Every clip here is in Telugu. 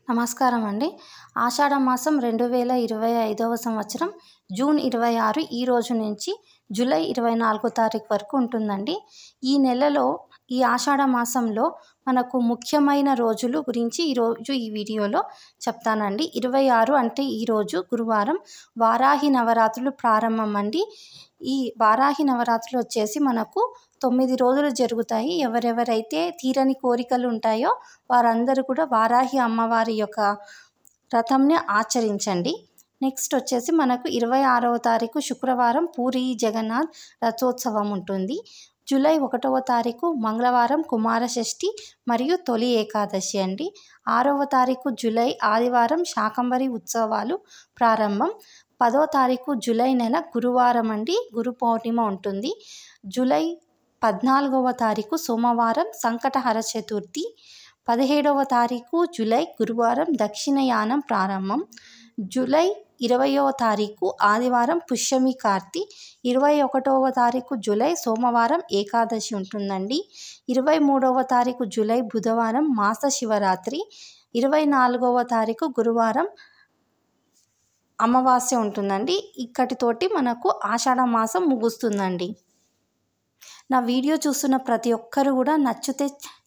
నమస్కారం అండి. ఆషాఢ మాసం 2025వ సంవత్సరం జూన్ 26 ఈ రోజు నుంచి జూలై 24 తారీఖు వరకు ఉంటుందండి. ఈ నెలలో ఈ ఆషాఢ మాసంలో మనకు ముఖ్యమైన రోజులు గురించి ఈరోజు ఈ వీడియోలో చెప్తానండి. 26 అంటే ఈరోజు గురువారం వారాహి నవరాత్రులు ప్రారంభం అండి. ఈ వారాహి నవరాత్రులు వచ్చేసి మనకు 9 రోజులు జరుగుతాయి. ఎవరెవరైతే తీరని కోరికలు ఉంటాయో వారందరూ కూడా వారాహి అమ్మవారి యొక్క వ్రతంని ఆచరించండి. నెక్స్ట్ వచ్చేసి మనకు 26వ తారీఖు శుక్రవారం పూరి జగన్నాథ్ రథోత్సవం ఉంటుంది. జూలై 1వ తారీఖు మంగళవారం కుమార షష్ఠి మరియు తొలి ఏకాదశి అండి. 6వ తారీఖు జూలై ఆదివారం శాకంబరి ఉత్సవాలు ప్రారంభం. 10వ తారీఖు జూలై నెల గురువారం అండి, గురు పౌర్ణిమ ఉంటుంది. జూలై 14వ తారీఖు సోమవారం సంకటహర చతుర్థి. 17వ తారీఖు జూలై గురువారం దక్షిణయానం ప్రారంభం. జూలై 20వ తారీఖు ఆదివారం పుష్యమి కార్తి. 21వ తారీఖు జూలై సోమవారం ఏకాదశి ఉంటుందండి. 23వ తారీఖు జూలై బుధవారం మాస శివరాత్రి. 24వ తారీఖు గురువారం అమావాస్య ఉంటుందండి. ఇక్కడితోటి మనకు ఆషాఢ మాసం ముగుస్తుందండి. నా వీడియో చూస్తున్న ప్రతి ఒక్కరు కూడా నచ్చితే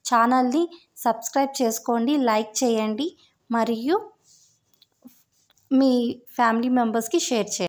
ఛానల్ని సబ్స్క్రైబ్ చేసుకోండి, లైక్ చేయండి మరియు మీ ఫ్యామిలీ మెంబర్స్కి షేర్ చేయండి.